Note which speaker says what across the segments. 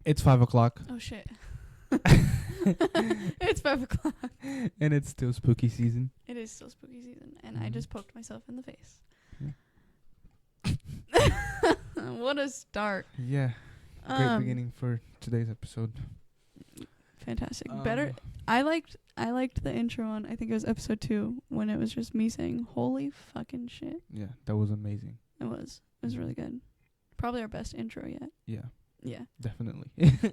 Speaker 1: It's 5 o'clock.
Speaker 2: Oh shit. It's 5 o'clock.
Speaker 1: And it's still spooky season.
Speaker 2: It is still spooky season, and I just poked myself in the face.
Speaker 1: Yeah.
Speaker 2: What a start.
Speaker 1: Yeah. Great beginning for today's episode.
Speaker 2: Fantastic. Better. I liked the intro on, I think it was episode 2, when it was just me saying, holy fucking shit.
Speaker 1: Yeah, that was amazing.
Speaker 2: It was really good. Probably our best intro yet.
Speaker 1: Yeah.
Speaker 2: Yeah.
Speaker 1: Definitely.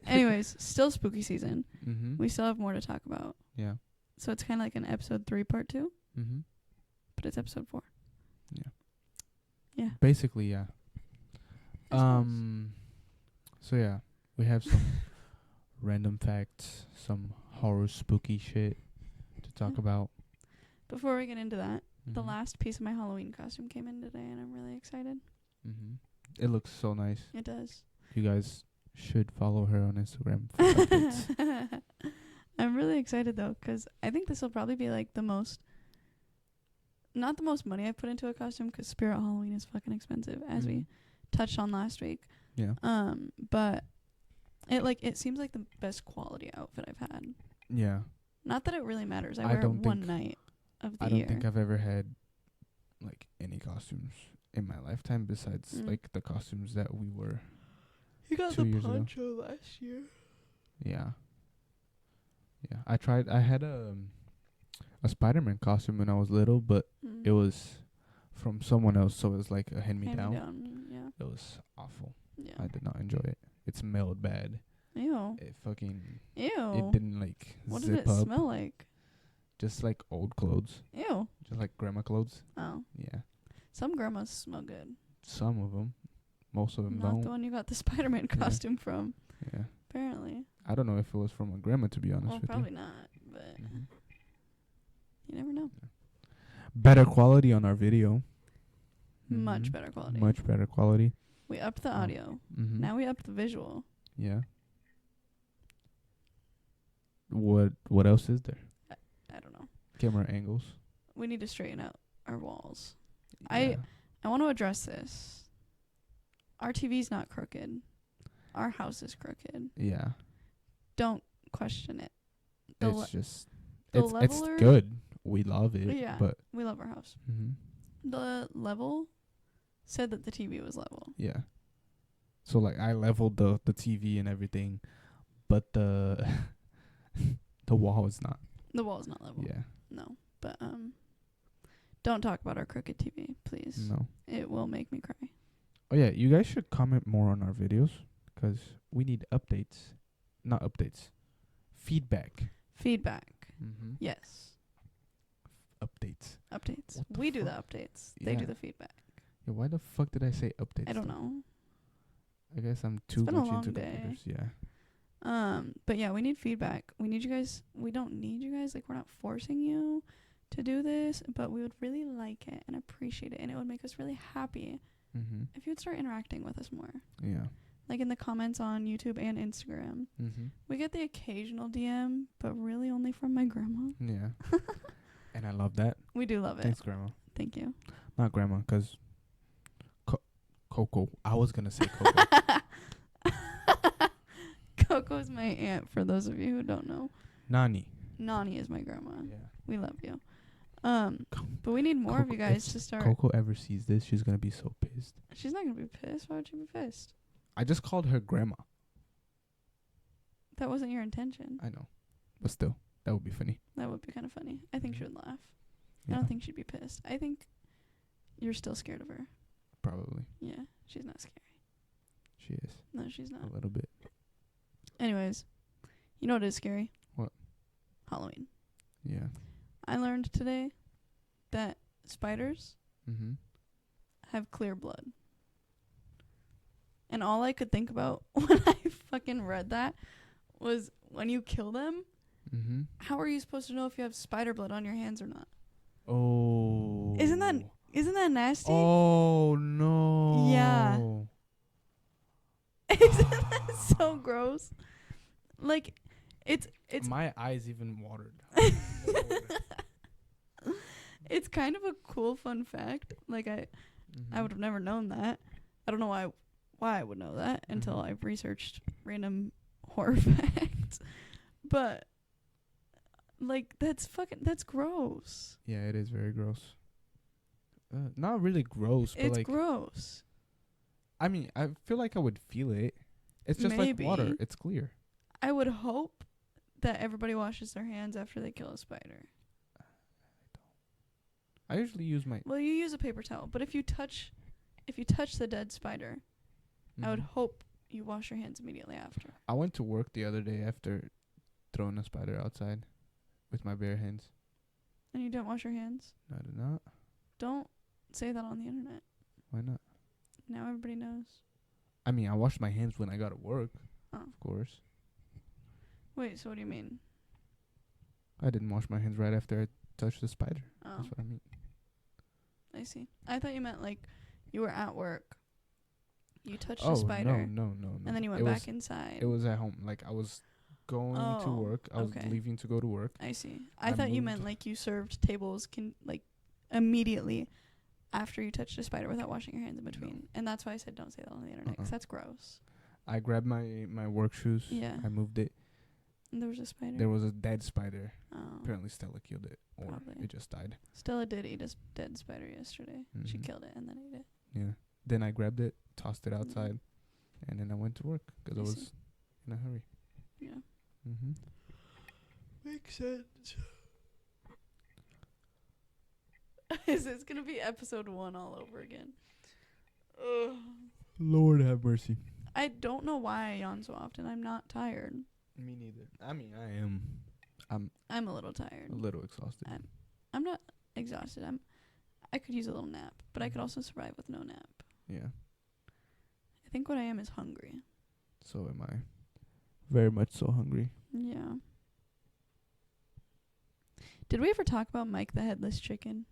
Speaker 2: Anyways, still spooky season.
Speaker 1: Mm-hmm.
Speaker 2: We still have more to talk about.
Speaker 1: Yeah.
Speaker 2: So it's kind of like an episode 3 part 2,
Speaker 1: Mm-hmm.
Speaker 2: but it's episode 4.
Speaker 1: Yeah.
Speaker 2: Yeah.
Speaker 1: Basically, yeah. So yeah, we have some random facts, some horror spooky shit to talk about.
Speaker 2: Before we get into that, the
Speaker 1: Mhm.
Speaker 2: last piece of my Halloween costume came in today, and I'm really excited.
Speaker 1: Mhm. It looks so nice.
Speaker 2: It does.
Speaker 1: You guys should follow her on Instagram for updates.
Speaker 2: I'm really excited, though, 'cause I think this will probably be, like, not the most money I've put into a costume, 'cause Spirit Halloween is fucking expensive, as we touched on last week.
Speaker 1: Yeah.
Speaker 2: But it seems like the best quality outfit I've had.
Speaker 1: Yeah.
Speaker 2: Not that it really matters. I
Speaker 1: I
Speaker 2: wear it
Speaker 1: don't
Speaker 2: one
Speaker 1: think-
Speaker 2: night of the
Speaker 1: I
Speaker 2: year.
Speaker 1: don't think I've ever had like any costumes in my lifetime besides like the costumes that we wore.
Speaker 2: You got
Speaker 1: 2
Speaker 2: the
Speaker 1: years ago.
Speaker 2: poncho last year.
Speaker 1: Yeah. Yeah. I had a Spider-Man costume when I was little, but it was from someone else, so it was like a hand-me-down.
Speaker 2: Yeah.
Speaker 1: It was awful.
Speaker 2: Yeah.
Speaker 1: I did not enjoy it. It smelled bad.
Speaker 2: Ew.
Speaker 1: It fucking
Speaker 2: Ew.
Speaker 1: it didn't like
Speaker 2: What did
Speaker 1: zip
Speaker 2: it
Speaker 1: up.
Speaker 2: smell like?
Speaker 1: Just like old clothes.
Speaker 2: Ew.
Speaker 1: Just like grandma clothes.
Speaker 2: Oh.
Speaker 1: Yeah.
Speaker 2: Some grandmas smell good.
Speaker 1: Some of them. Most of them
Speaker 2: Not
Speaker 1: don't.
Speaker 2: the one you got the Spider-Man
Speaker 1: Yeah.
Speaker 2: costume from,
Speaker 1: Yeah.
Speaker 2: apparently.
Speaker 1: I don't know if it was from a grandma, to be honest
Speaker 2: Well,
Speaker 1: with
Speaker 2: probably not, but
Speaker 1: you. Mhm.
Speaker 2: you never know.
Speaker 1: Better quality on our video.
Speaker 2: Much
Speaker 1: Mhm.
Speaker 2: better quality.
Speaker 1: Much better quality.
Speaker 2: We upped the audio.
Speaker 1: Mm-hmm.
Speaker 2: Now we upped the visual.
Speaker 1: Yeah. What else is there?
Speaker 2: I don't know.
Speaker 1: Camera angles.
Speaker 2: We need to straighten out our walls.
Speaker 1: Yeah.
Speaker 2: I want to address this. Our TV's not crooked. Our house is crooked.
Speaker 1: Yeah.
Speaker 2: Don't question it. The
Speaker 1: It's
Speaker 2: le-
Speaker 1: just
Speaker 2: the
Speaker 1: it's
Speaker 2: leveler-
Speaker 1: good. We love it.
Speaker 2: Yeah.
Speaker 1: But
Speaker 2: We love our house.
Speaker 1: mhm.
Speaker 2: The level said that the TV was level.
Speaker 1: Yeah. So like I leveled the TV and everything, but the the wall is not.
Speaker 2: The wall is not level.
Speaker 1: Yeah.
Speaker 2: No. But don't talk about our crooked TV, please.
Speaker 1: No.
Speaker 2: It will make me cry.
Speaker 1: Oh yeah, you guys should comment more on our videos because we need updates. Not updates. Feedback.
Speaker 2: Feedback.
Speaker 1: Mm-hmm.
Speaker 2: Yes.
Speaker 1: Updates.
Speaker 2: Updates.
Speaker 1: What the
Speaker 2: We do the
Speaker 1: fuck?
Speaker 2: updates. They do
Speaker 1: Yeah.
Speaker 2: the feedback.
Speaker 1: Yeah, why the fuck did I say updates?
Speaker 2: I don't
Speaker 1: though?
Speaker 2: know.
Speaker 1: I guess I'm too
Speaker 2: been a
Speaker 1: much
Speaker 2: long
Speaker 1: into
Speaker 2: day.
Speaker 1: computers. Yeah.
Speaker 2: But yeah, we need feedback. We need you guys. We don't need you guys. Like, we're not forcing you to do this, but we would really like it and appreciate it, and it would make us really happy
Speaker 1: Mm-hmm.
Speaker 2: if you would start interacting with us more.
Speaker 1: Yeah.
Speaker 2: Like in the comments on YouTube and Instagram.
Speaker 1: Mm-hmm.
Speaker 2: We get the occasional DM, but really only from my grandma.
Speaker 1: Yeah. And I love that.
Speaker 2: We do love it.
Speaker 1: Thanks, Grandma.
Speaker 2: Thank you.
Speaker 1: Not Grandma, 'cause Coco. I was gonna say Coco.
Speaker 2: Coco's my aunt, for those of you who don't know.
Speaker 1: Nani.
Speaker 2: Nani is my grandma.
Speaker 1: Yeah.
Speaker 2: We love you. But we need more of you guys to start.
Speaker 1: Coco ever sees this, she's gonna be so pissed.
Speaker 2: She's not going to be pissed. Why would she be pissed?
Speaker 1: I just called her Grandma.
Speaker 2: That wasn't your intention.
Speaker 1: I know, but still, that would be funny.
Speaker 2: That would be kind of funny. I think she would laugh.
Speaker 1: Yeah.
Speaker 2: I don't think she'd be pissed. I think you're still scared of her.
Speaker 1: Probably
Speaker 2: Yeah, she's not scary.
Speaker 1: she is
Speaker 2: No, she's not.
Speaker 1: a little bit.
Speaker 2: Anyways, you know what is scary?
Speaker 1: What?
Speaker 2: Halloween.
Speaker 1: Yeah.
Speaker 2: I learned today that spiders
Speaker 1: Mm-hmm.
Speaker 2: have clear blood. And all I could think about when I fucking read that was, when you kill them,
Speaker 1: Mm-hmm.
Speaker 2: how are you supposed to know if you have spider blood on your hands or not?
Speaker 1: Oh.
Speaker 2: Isn't that nasty?
Speaker 1: Oh no.
Speaker 2: Yeah. Isn't that so gross? Like, it's
Speaker 1: my eyes even watered.
Speaker 2: it's kind of a cool fun fact. Like, I
Speaker 1: Mm-hmm.
Speaker 2: would have never known that. I don't know why I would know that until I've researched random horror fact. But like that's gross.
Speaker 1: Yeah, it is very gross. Not really gross, but
Speaker 2: It's
Speaker 1: like
Speaker 2: gross.
Speaker 1: I mean, I feel like I would feel it. It's just like water.
Speaker 2: Maybe.
Speaker 1: It's clear.
Speaker 2: I would hope that everybody washes their hands after they kill a spider.
Speaker 1: I usually use my.
Speaker 2: Well, you use a paper towel, but if you touch the dead spider, I would hope you wash your hands immediately after.
Speaker 1: I went to work the other day after throwing a spider outside with my bare hands.
Speaker 2: And you didn't wash your hands?
Speaker 1: No, I did not.
Speaker 2: Don't say that on the internet.
Speaker 1: Why not?
Speaker 2: Now everybody knows.
Speaker 1: I mean, I washed my hands when I got to work.
Speaker 2: Oh.
Speaker 1: Of course.
Speaker 2: Wait, so what do you mean?
Speaker 1: I didn't wash my hands right after I touched the spider.
Speaker 2: Oh.
Speaker 1: That's what I mean.
Speaker 2: I see. I thought you meant like you were at work. You touched the spider.
Speaker 1: No.
Speaker 2: And then you went back inside.
Speaker 1: It was at home. Like, I was going to work. I was leaving to go to work.
Speaker 2: I see. I thought you meant like you served tables immediately after you touched a spider without washing your hands in between. No. And that's why I said don't say that on the internet, because that's gross.
Speaker 1: I grabbed my work shoes.
Speaker 2: Yeah.
Speaker 1: I moved it.
Speaker 2: And there was a spider?
Speaker 1: There was a dead spider.
Speaker 2: Oh.
Speaker 1: Apparently Stella killed it. Or
Speaker 2: Probably.
Speaker 1: it just died.
Speaker 2: Stella did eat a dead spider yesterday. Mm-hmm. She killed it and then ate it.
Speaker 1: Yeah. Then I grabbed it, tossed it outside, and then I went to work because I was in a hurry.
Speaker 2: Yeah.
Speaker 1: Mm-hmm.
Speaker 2: Makes sense. Is this going to be episode 1 all over again? Ugh.
Speaker 1: Lord have mercy.
Speaker 2: I don't know why I yawn so often. I'm not tired.
Speaker 1: Me neither. I mean, I am.
Speaker 2: I'm a little tired.
Speaker 1: A little exhausted.
Speaker 2: I'm not exhausted. I could use a little nap, but I could also survive with no nap.
Speaker 1: Yeah.
Speaker 2: I think what I am is hungry.
Speaker 1: So am I. Very much so hungry.
Speaker 2: Yeah. Did we ever talk about Mike the Headless Chicken?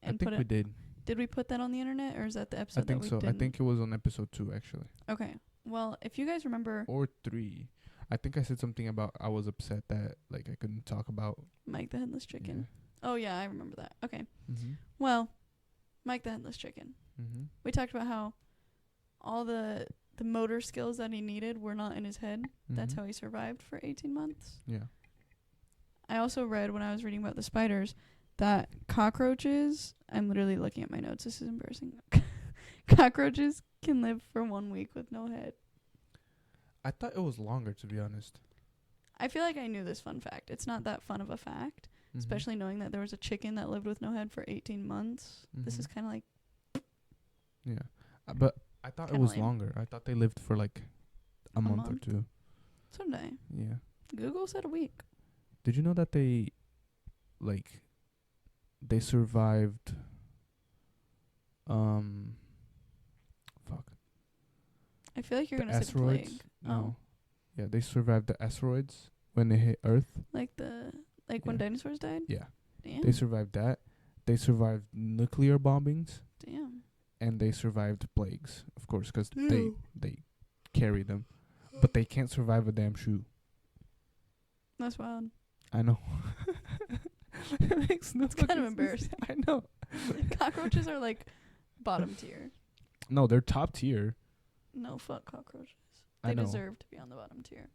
Speaker 1: I think we did.
Speaker 2: Did we put that on the internet, or is that the episode?
Speaker 1: I think so. I think it was on episode 2, actually.
Speaker 2: Okay. Well, if you guys remember,
Speaker 1: or 3. I think I said something about I was upset that like I couldn't talk about
Speaker 2: Mike the Headless Chicken. Yeah. Oh yeah, I remember that. Okay.
Speaker 1: Mm-hmm.
Speaker 2: Well, Mike the Headless Chicken.
Speaker 1: Mm-hmm.
Speaker 2: We talked about how all the motor skills that he needed were not in his head. Mm-hmm. That's how he survived for 18 months.
Speaker 1: Yeah.
Speaker 2: I also read when I was reading about the spiders that cockroaches, I'm literally looking at my notes, this is embarrassing. Cockroaches can live for 1 week with no head.
Speaker 1: I thought it was longer, to be honest.
Speaker 2: I feel like I knew this fun fact. It's not that fun of a fact, especially knowing that there was a chicken that lived with no head for 18 months. Mm-hmm. This is kind of like...
Speaker 1: Yeah. But I thought it was longer. I thought they lived for like a month or 2.
Speaker 2: So did I.
Speaker 1: Yeah.
Speaker 2: Google said a week.
Speaker 1: Did you know that they survived fuck.
Speaker 2: I feel like you're going to say the plague.
Speaker 1: No. Yeah, they survived the asteroids when they hit Earth.
Speaker 2: When dinosaurs died?
Speaker 1: Yeah.
Speaker 2: Damn.
Speaker 1: They survived that. They survived nuclear bombings.
Speaker 2: Damn.
Speaker 1: And they survived plagues, of course, because they carry them. But they can't survive a damn shoe.
Speaker 2: That's wild.
Speaker 1: I know. It makes no
Speaker 2: It's kind of embarrassing.
Speaker 1: I know.
Speaker 2: Cockroaches are like bottom tier.
Speaker 1: No, they're top tier.
Speaker 2: No, fuck cockroaches. They deserve to be on the bottom tier.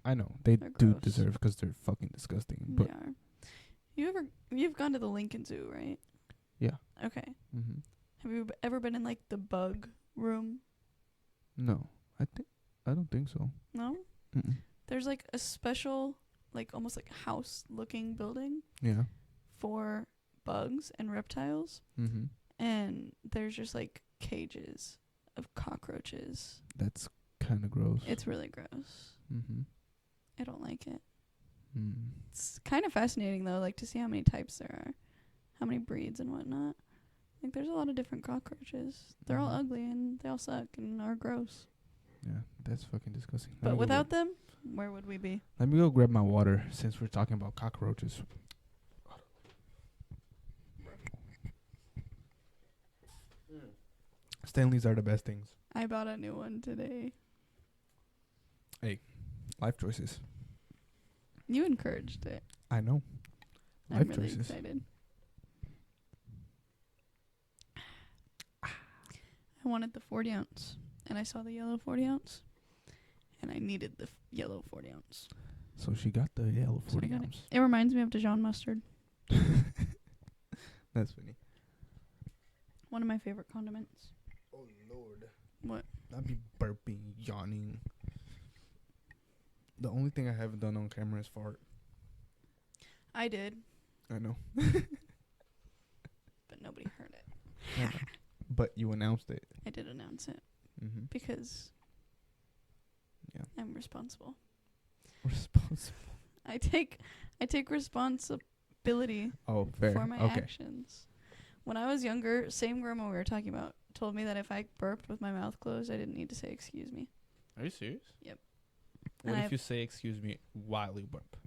Speaker 1: I know. They're do deserve because they're fucking disgusting. But
Speaker 2: they are. You've gone to the Lincoln Zoo, right?
Speaker 1: Yeah.
Speaker 2: Okay.
Speaker 1: Mm-hmm.
Speaker 2: Have you ever been in like the bug room?
Speaker 1: No. I don't think so.
Speaker 2: No?
Speaker 1: Mm-mm.
Speaker 2: There's like a special, like almost like house looking building.
Speaker 1: Yeah.
Speaker 2: For bugs and reptiles.
Speaker 1: Mm-hmm.
Speaker 2: And there's just like cages of cockroaches.
Speaker 1: That's kind of gross.
Speaker 2: It's really gross.
Speaker 1: Mm-hmm.
Speaker 2: I don't like it.
Speaker 1: Mm.
Speaker 2: It's kind of fascinating though, like to see how many types there are, how many breeds and whatnot. Like there's a lot of different cockroaches. They're all ugly and they all suck and are gross.
Speaker 1: Yeah, that's fucking disgusting.
Speaker 2: But without them, where would we be?
Speaker 1: Let me go grab my water since we're talking about cockroaches. Stanleys are the best things.
Speaker 2: I bought a new one today.
Speaker 1: Hey, life choices.
Speaker 2: You encouraged it.
Speaker 1: I know.
Speaker 2: I'm really excited. I wanted the 40 ounce, and I saw the yellow 40 ounce, and I needed the yellow 40 ounce.
Speaker 1: So she got the yellow
Speaker 2: So I
Speaker 1: 40
Speaker 2: got it.
Speaker 1: ounce.
Speaker 2: It reminds me of Dijon mustard.
Speaker 1: That's funny.
Speaker 2: One of my favorite condiments.
Speaker 1: Oh, Lord.
Speaker 2: What?
Speaker 1: I'd be burping, yawning. The only thing I haven't done on camera is fart.
Speaker 2: I did,
Speaker 1: I know.
Speaker 2: but nobody heard it.
Speaker 1: I know. But you announced it.
Speaker 2: I did announce it
Speaker 1: Mm-hmm.
Speaker 2: because I'm responsible.
Speaker 1: Responsible.
Speaker 2: I take responsibility
Speaker 1: Oh, fair.
Speaker 2: for my
Speaker 1: Okay.
Speaker 2: actions. When I was younger, same grandma we were talking about told me that if I burped with my mouth closed, I didn't need to say excuse me.
Speaker 1: Are you serious?
Speaker 2: Yep.
Speaker 1: What
Speaker 2: And
Speaker 1: if you say excuse me while you burp?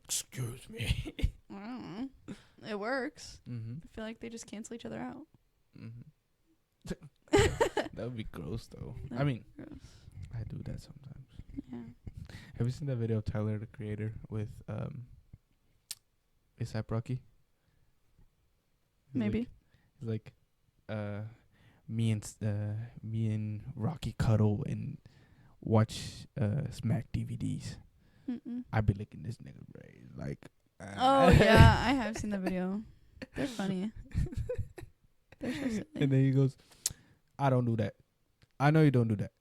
Speaker 1: Excuse me.
Speaker 2: I don't know. It works.
Speaker 1: Mm-hmm.
Speaker 2: I feel like they just cancel each other out.
Speaker 1: Mm-hmm. That would be gross, though. I
Speaker 2: That'd
Speaker 1: mean,
Speaker 2: be gross.
Speaker 1: I do that sometimes.
Speaker 2: Yeah.
Speaker 1: Have you seen that video of Tyler, the Creator, with A$AP Rocky?
Speaker 2: Maybe.
Speaker 1: He's like, me and Rocky cuddle and watch Smack DVDs.
Speaker 2: Mm-mm.
Speaker 1: I be licking this nigga brain like.
Speaker 2: Oh yeah, I have seen the video. They're funny. They're so silly.
Speaker 1: And then he goes, "I don't do that. I know you don't do that.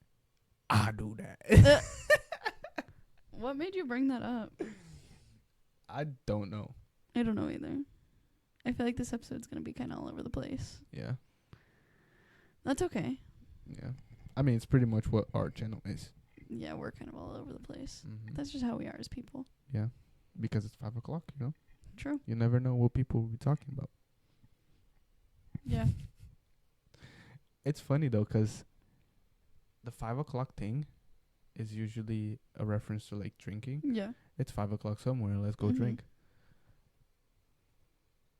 Speaker 1: I do that."
Speaker 2: What made you bring that up?
Speaker 1: I don't know.
Speaker 2: I don't know either. I feel like this episode's gonna be kind of all over the place.
Speaker 1: Yeah.
Speaker 2: That's okay.
Speaker 1: Yeah. I mean, it's pretty much what our channel is.
Speaker 2: Yeah, we're kind of all over the place.
Speaker 1: Mm-hmm.
Speaker 2: That's just how we are as people.
Speaker 1: Yeah. Because it's 5 o'clock, you know?
Speaker 2: True.
Speaker 1: You never know what people will be talking about.
Speaker 2: Yeah.
Speaker 1: It's funny, though, 'cause the 5 o'clock thing is usually a reference to, like, drinking.
Speaker 2: Yeah.
Speaker 1: It's 5 o'clock somewhere. Let's go
Speaker 2: Mhm.
Speaker 1: drink.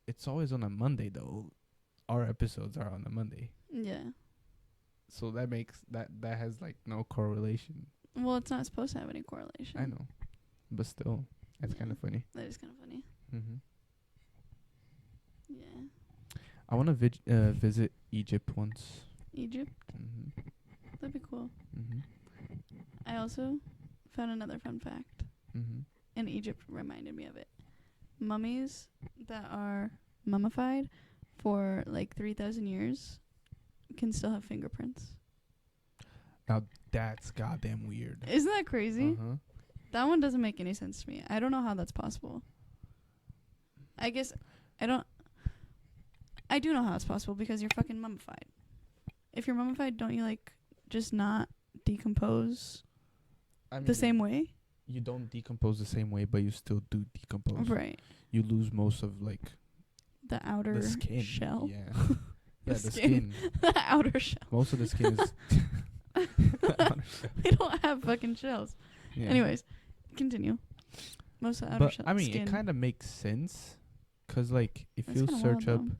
Speaker 1: It's always on a Monday, though. Our episodes are on a Monday.
Speaker 2: Yeah.
Speaker 1: So that makes that has, like, no correlation.
Speaker 2: Well, it's not supposed to have any correlation.
Speaker 1: I know. But still, it's
Speaker 2: Yeah.
Speaker 1: kind of funny.
Speaker 2: That is kind of funny.
Speaker 1: Mm-hmm.
Speaker 2: Yeah.
Speaker 1: I want to visit Egypt once.
Speaker 2: Egypt.
Speaker 1: Mm-hmm.
Speaker 2: That'd be cool.
Speaker 1: Mm-hmm.
Speaker 2: I also found another fun fact.
Speaker 1: Mm-hmm.
Speaker 2: And Egypt reminded me of it. Mummies that are mummified for like 3,000 years can still have fingerprints.
Speaker 1: Now that's goddamn weird.
Speaker 2: Isn't that crazy?
Speaker 1: Uh-huh.
Speaker 2: That one doesn't make any sense to me. I don't know how that's possible. I guess I do know how it's possible because you're fucking mummified. If you're mummified, don't you like just not decompose
Speaker 1: I mean,
Speaker 2: the same way?
Speaker 1: You don't decompose the same way, but you still do decompose.
Speaker 2: Right.
Speaker 1: You lose most of, like,
Speaker 2: The outer
Speaker 1: the skin.
Speaker 2: shell.
Speaker 1: Yeah. Yeah, the
Speaker 2: skin.
Speaker 1: skin.
Speaker 2: The outer shell.
Speaker 1: Most of the skin is. Outer shell.
Speaker 2: They don't have fucking shells.
Speaker 1: Yeah.
Speaker 2: Anyways, continue. Most of the outer
Speaker 1: But
Speaker 2: shell.
Speaker 1: I mean,
Speaker 2: skin.
Speaker 1: it kind of makes sense, 'cause like if
Speaker 2: That's
Speaker 1: you
Speaker 2: kinda
Speaker 1: search
Speaker 2: wild,
Speaker 1: up,
Speaker 2: though.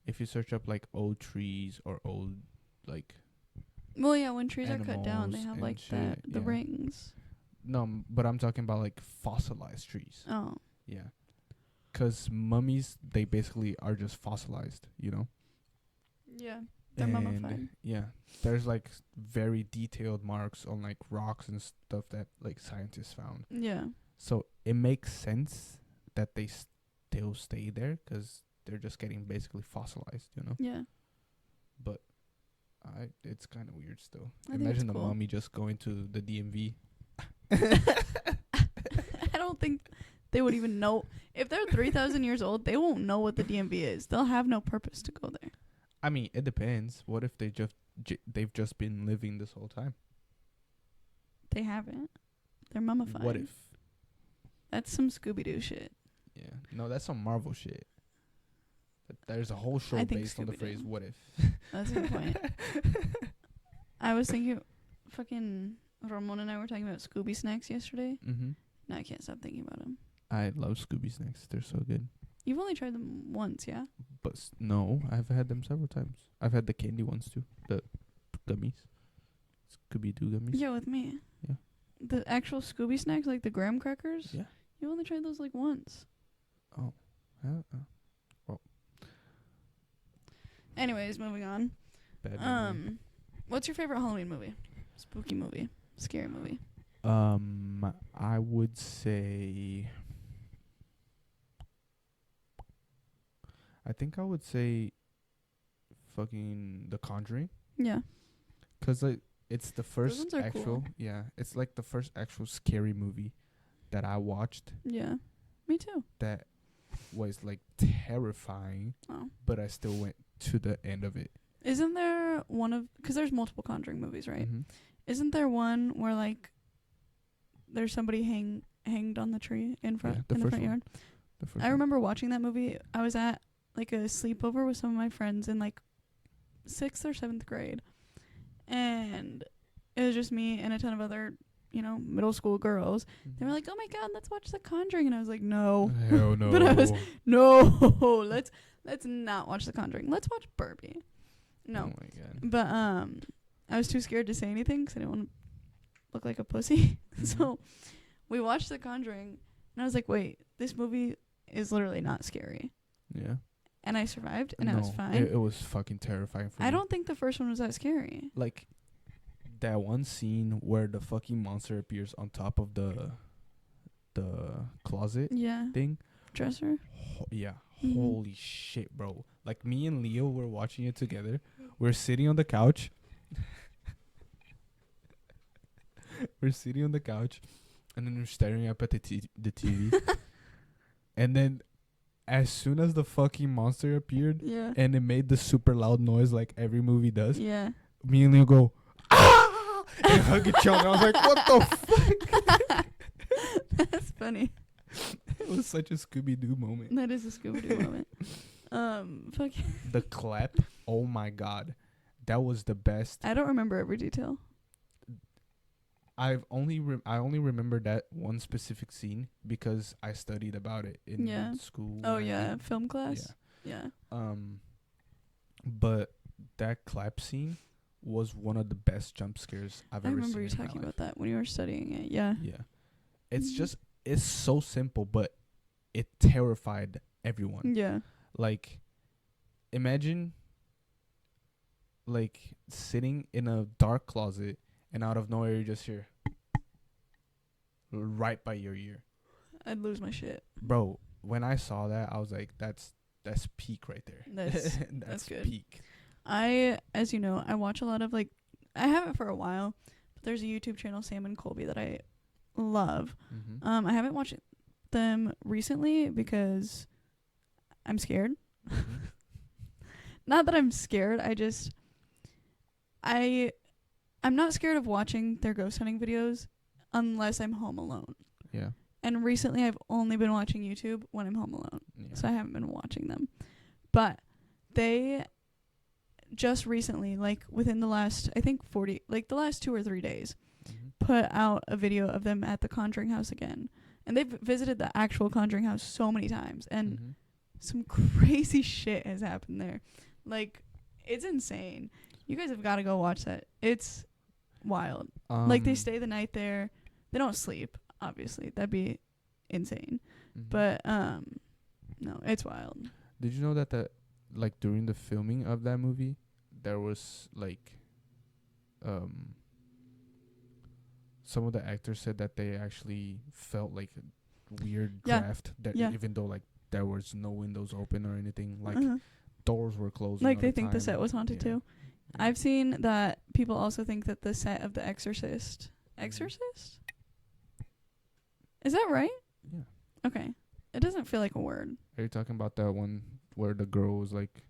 Speaker 1: if you search up like old trees or old like
Speaker 2: Well, yeah, when trees are cut down, they
Speaker 1: animals
Speaker 2: have
Speaker 1: and
Speaker 2: like
Speaker 1: shit,
Speaker 2: the
Speaker 1: yeah.
Speaker 2: rings.
Speaker 1: but I'm talking about like fossilized trees.
Speaker 2: Oh.
Speaker 1: Yeah. 'Cause mummies, they basically are just fossilized, you know.
Speaker 2: Yeah. They're mummified.
Speaker 1: Yeah, there's like very detailed marks on like rocks and stuff that like scientists found.
Speaker 2: Yeah.
Speaker 1: So it makes sense that they still stay there 'cause they're just getting basically fossilized, you know.
Speaker 2: Yeah.
Speaker 1: But it's kind of weird still.
Speaker 2: I think
Speaker 1: Imagine
Speaker 2: it's
Speaker 1: the
Speaker 2: cool.
Speaker 1: mummy just going to the DMV.
Speaker 2: I don't think they would even know. If they're 3,000 years old, they won't know what the DMV is. They'll have no purpose to go there.
Speaker 1: I mean, it depends. What if they've just been living this whole time?
Speaker 2: They haven't. They're mummified.
Speaker 1: What if?
Speaker 2: That's some Scooby-Doo shit.
Speaker 1: Yeah. No, that's some Marvel shit. But there's a whole show
Speaker 2: I think
Speaker 1: based on the
Speaker 2: Scooby-Doo.
Speaker 1: phrase "what if."
Speaker 2: That's a good point. I was thinking, fucking Ramon and I were talking about Scooby snacks yesterday.
Speaker 1: Mm-hmm.
Speaker 2: Now I can't stop thinking about them.
Speaker 1: I love Scooby snacks. They're so good.
Speaker 2: You've only tried them once, yeah?
Speaker 1: But no, I've had them several times. I've had the candy ones too. The gummies. Scooby-Doo gummies.
Speaker 2: Yeah, with me.
Speaker 1: Yeah.
Speaker 2: The actual Scooby snacks, like the graham crackers?
Speaker 1: Yeah.
Speaker 2: You only tried those like once.
Speaker 1: Oh.
Speaker 2: Anyways, moving on.
Speaker 1: Bad memory.
Speaker 2: What's your favorite Halloween movie? Spooky movie. Scary movie.
Speaker 1: I would say. I think I would say. Fucking The Conjuring.
Speaker 2: Yeah.
Speaker 1: 'Cause like it's the first
Speaker 2: ones are
Speaker 1: actual.
Speaker 2: cool.
Speaker 1: Yeah, it's like the first actual scary movie that I watched.
Speaker 2: Yeah. Me too.
Speaker 1: That was like terrifying,
Speaker 2: Oh.
Speaker 1: but I still went to the end of it.
Speaker 2: Isn't there one of... Because there's multiple Conjuring movies, right?
Speaker 1: Mm-hmm.
Speaker 2: Isn't there one where, like, there's somebody hanged on the tree in front
Speaker 1: Yeah, the
Speaker 2: in the
Speaker 1: first
Speaker 2: front
Speaker 1: one.
Speaker 2: yard?
Speaker 1: The first
Speaker 2: I remember watching that movie. I was at, like, a sleepover with some of my friends in, like, 6th or 7th grade. And it was just me and a ton of other, middle school girls. They were like, oh, my God, let's watch The Conjuring. And I was like, no.
Speaker 1: Hell no.
Speaker 2: But I was, no, let's not watch The Conjuring. Let's watch Barbie. No.
Speaker 1: Oh my God.
Speaker 2: But I was too scared to say anything because I didn't want to look like a pussy. So we watched The Conjuring, and I was like, wait, this movie is literally not scary.
Speaker 1: Yeah.
Speaker 2: And I survived, and I was fine.
Speaker 1: It was fucking terrifying for me.
Speaker 2: I don't think the first one was that scary.
Speaker 1: Like, that one scene where the fucking monster appears on top of the closet
Speaker 2: Yeah.
Speaker 1: thing.
Speaker 2: Dresser.
Speaker 1: Yeah.
Speaker 2: Mhm.
Speaker 1: Holy shit, bro. Like, me and Leo were watching it together. We're sitting on the couch. And then we're staring up at the TV. And then, as soon as the fucking monster appeared,
Speaker 2: Yeah.
Speaker 1: and it made the super loud noise like every movie does,
Speaker 2: Yeah.
Speaker 1: me and Leo go, ah! And hug each other. I was like, what the fuck?
Speaker 2: That's funny.
Speaker 1: It was such a Scooby-Doo moment.
Speaker 2: That is a Scooby-Doo moment. Fucking.
Speaker 1: The clap, oh my God. That was the best.
Speaker 2: I don't remember every detail.
Speaker 1: I only remember that one specific scene because I studied about it in school.
Speaker 2: Oh yeah, film class. Yeah.
Speaker 1: But that clap scene was one of the best jump scares I've
Speaker 2: I
Speaker 1: ever seen.
Speaker 2: remember you talking about that when you were studying it. Yeah.
Speaker 1: Yeah. It's so simple, but it terrified everyone.
Speaker 2: Yeah.
Speaker 1: Like, imagine like sitting in a dark closet and out of nowhere you just hear right by your ear.
Speaker 2: I'd lose my shit.
Speaker 1: Bro, when I saw that, I was like, that's peak right there.
Speaker 2: That's good.
Speaker 1: Peak.
Speaker 2: As you know, I watch a lot of, like, I haven't for a while, but there's a YouTube channel, Sam and Colby, that I love.
Speaker 1: Mm-hmm.
Speaker 2: I haven't watched them recently because I'm scared.
Speaker 1: Mm-hmm.
Speaker 2: Not that I'm scared, I'm not scared of watching their ghost hunting videos unless I'm home alone.
Speaker 1: Yeah.
Speaker 2: And recently I've only been watching YouTube when I'm home alone.
Speaker 1: Yeah.
Speaker 2: So I haven't been watching them. But they just recently, like within the last, I think the last 2 or 3 days,
Speaker 1: Mm-hmm.
Speaker 2: put out a video of them at the Conjuring house again. And they've visited the actual Conjuring house so many times. And
Speaker 1: Mm-hmm.
Speaker 2: some crazy shit has happened there. Like, it's insane. You guys have got to go watch that. It's wild. Like, they stay the night there. They don't sleep, obviously. That'd be insane.
Speaker 1: Mm-hmm.
Speaker 2: But, no, it's wild.
Speaker 1: Did you know that like during the filming of that movie, there was like, some of the actors said that they actually felt like a weird draft that even though like there was no windows open or anything, like doors were closing.
Speaker 2: Like, they think the set was haunted too.
Speaker 1: Yeah.
Speaker 2: I've seen that people also think that the set of The Exorcist. Exorcist? Is that right?
Speaker 1: Yeah.
Speaker 2: Okay. It doesn't feel like a word.
Speaker 1: Are you talking about that one where the girl was like,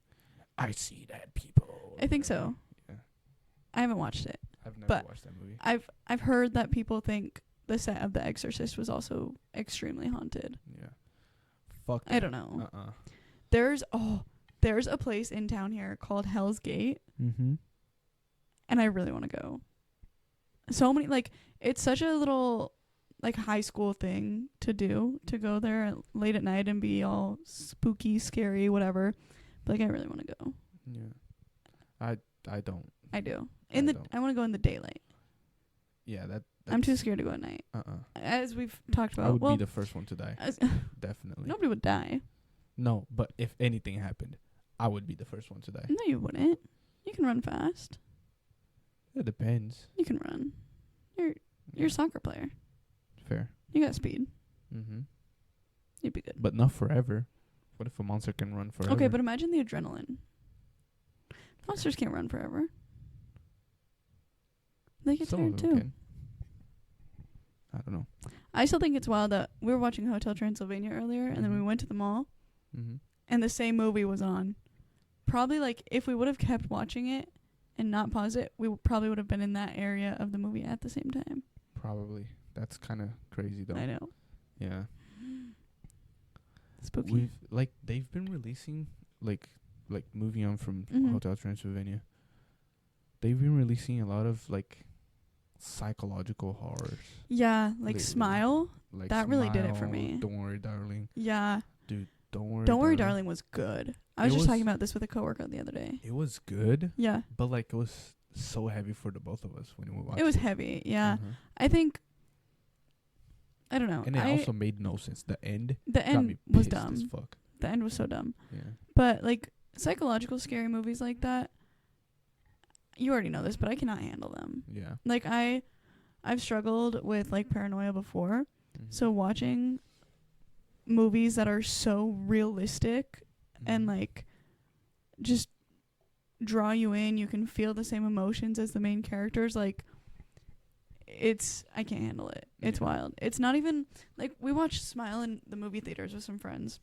Speaker 1: I see dead people?
Speaker 2: I think so.
Speaker 1: Yeah.
Speaker 2: I haven't watched it.
Speaker 1: I've never
Speaker 2: But
Speaker 1: watched that movie.
Speaker 2: I've heard that people think the set of The Exorcist was also extremely haunted.
Speaker 1: Yeah. Fuck
Speaker 2: I don't know.
Speaker 1: Uh-uh.
Speaker 2: There's a place in town here called Hell's Gate,
Speaker 1: Mm-hmm.
Speaker 2: and I really want to go. So many, like, it's such a little, like, high school thing to do, to go there late at night and be all spooky, scary, whatever. But, like, I really want to go.
Speaker 1: Yeah. I don't.
Speaker 2: I do.
Speaker 1: don't.
Speaker 2: I want to go in the daylight.
Speaker 1: Yeah,
Speaker 2: I'm too scared to go at night. As we've talked about.
Speaker 1: I would be the first one to die. Definitely.
Speaker 2: Nobody would die.
Speaker 1: No, but if anything happened, I would be the first one to die.
Speaker 2: No, you wouldn't. You can run fast.
Speaker 1: It depends.
Speaker 2: You can run. You're a soccer player.
Speaker 1: Fair.
Speaker 2: You got speed.
Speaker 1: Mm-hmm.
Speaker 2: You'd be good.
Speaker 1: But not forever. What if a monster can run forever?
Speaker 2: Okay, but imagine the adrenaline. Monsters can't run forever. They get
Speaker 1: Some
Speaker 2: tired
Speaker 1: of them
Speaker 2: too.
Speaker 1: can. I don't know.
Speaker 2: I still think it's wild that we were watching Hotel Transylvania earlier, and then we went to the mall,
Speaker 1: Mm-hmm.
Speaker 2: and the same movie was on. Probably, like, if we would have kept watching it and not paused it, we probably would have been in that area of the movie at the same time.
Speaker 1: Probably. That's kind of crazy, though.
Speaker 2: I know.
Speaker 1: Yeah.
Speaker 2: Spooky.
Speaker 1: They've been releasing, like moving on from
Speaker 2: Mhm.
Speaker 1: Hotel Transylvania. They've been releasing a lot of, like, psychological horrors.
Speaker 2: Yeah, like
Speaker 1: Lately.
Speaker 2: Smile.
Speaker 1: Like
Speaker 2: That really did it for
Speaker 1: Smile,
Speaker 2: me.
Speaker 1: Don't Worry, Darling.
Speaker 2: Yeah.
Speaker 1: Dude, Don't Worry,
Speaker 2: Don't Worry, Darling was good. I was
Speaker 1: It
Speaker 2: just talking
Speaker 1: was-
Speaker 2: about this with a coworker the other day.
Speaker 1: It was good,
Speaker 2: Yeah.
Speaker 1: but, like, it was so heavy for the both of us when we watched it.
Speaker 2: It was heavy. Yeah.
Speaker 1: Mhm.
Speaker 2: I think, I don't know.
Speaker 1: And it also made no sense. The end
Speaker 2: the
Speaker 1: got me
Speaker 2: end was
Speaker 1: pissed as
Speaker 2: dumb.
Speaker 1: fuck.
Speaker 2: The end was so dumb.
Speaker 1: Yeah.
Speaker 2: But, like, psychological scary movies like that, you already know this, but I cannot handle them.
Speaker 1: Yeah.
Speaker 2: Like, I've struggled with, like, paranoia before.
Speaker 1: Mhm.
Speaker 2: So watching movies that are so realistic and,
Speaker 1: Mhm.
Speaker 2: like, just draw you in, you can feel the same emotions as the main characters, like, I can't handle it. It's
Speaker 1: Yeah.
Speaker 2: wild. It's not even, like, we watched Smile in the movie theaters with some friends,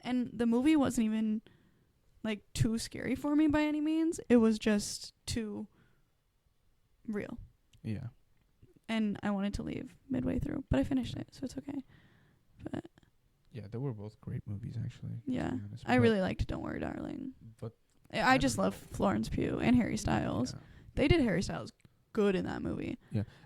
Speaker 2: and the movie wasn't even, like, too scary for me by any means. It was just too real.
Speaker 1: Yeah.
Speaker 2: And I wanted to leave midway through, but I finished it, so it's okay. But
Speaker 1: Yeah, they were both great movies, actually. to
Speaker 2: yeah,
Speaker 1: be honest.
Speaker 2: I
Speaker 1: But-
Speaker 2: really liked Don't Worry, Darling.
Speaker 1: But
Speaker 2: I just
Speaker 1: don't
Speaker 2: love Florence Pugh and Harry Styles.
Speaker 1: yeah.
Speaker 2: They did Harry Styles good in that movie.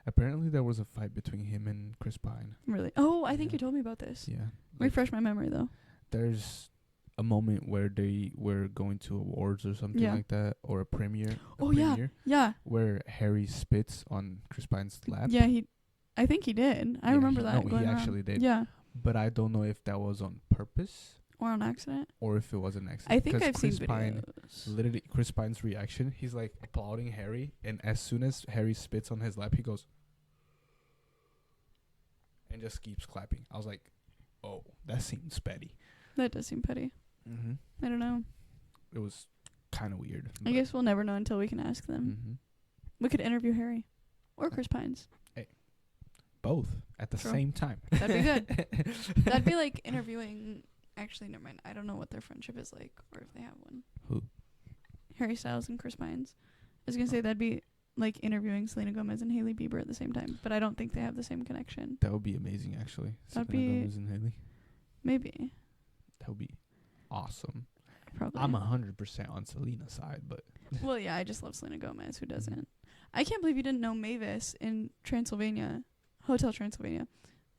Speaker 1: Apparently, there was a fight between him and Chris Pine.
Speaker 2: Really. Oh, I think
Speaker 1: Yeah.
Speaker 2: you told me about this.
Speaker 1: Yeah.
Speaker 2: Refresh my memory though.
Speaker 1: There's a moment where they were going to awards or something
Speaker 2: Yeah.
Speaker 1: like that, or a premiere.
Speaker 2: Oh, yeah. Yeah.
Speaker 1: Where Harry spits on Chris Pine's lap.
Speaker 2: Yeah, I think he did. I
Speaker 1: Yeah,
Speaker 2: remember
Speaker 1: he-
Speaker 2: that
Speaker 1: no,
Speaker 2: going
Speaker 1: he
Speaker 2: around.
Speaker 1: actually did.
Speaker 2: Yeah.
Speaker 1: But I don't know if that was on purpose
Speaker 2: Or on accident.
Speaker 1: or if it was an accident.
Speaker 2: I think
Speaker 1: 'Cause
Speaker 2: I've
Speaker 1: Chris
Speaker 2: seen
Speaker 1: Pine,
Speaker 2: videos.
Speaker 1: literally, Chris Pine's reaction, he's like applauding Harry, and as soon as Harry spits on his lap, he goes and just keeps clapping. I was like, oh, that seems petty.
Speaker 2: That does seem petty.
Speaker 1: Mm-hmm.
Speaker 2: I don't know.
Speaker 1: It was kind of weird.
Speaker 2: I guess we'll never know until we can ask them.
Speaker 1: Mm-hmm.
Speaker 2: We could interview Harry or Chris Pines.
Speaker 1: Both at the
Speaker 2: True.
Speaker 1: same time.
Speaker 2: That'd be good. That'd be like interviewing. Actually, never mind. I don't know what their friendship is like, or if they have one.
Speaker 1: Who?
Speaker 2: Harry Styles and Chris Pines. I was gonna say that'd be like interviewing Selena Gomez and Hailey Bieber at the same time, but I don't think they have the same connection.
Speaker 1: That would be amazing, actually.
Speaker 2: That'd
Speaker 1: Selena
Speaker 2: be-
Speaker 1: Gomez and Haley.
Speaker 2: Maybe.
Speaker 1: That would be awesome.
Speaker 2: Probably.
Speaker 1: I'm 100% on Selena's side, but
Speaker 2: Well, yeah, I just love Selena Gomez. Who doesn't? I can't believe you didn't know Mavis in Transylvania, Hotel Transylvania,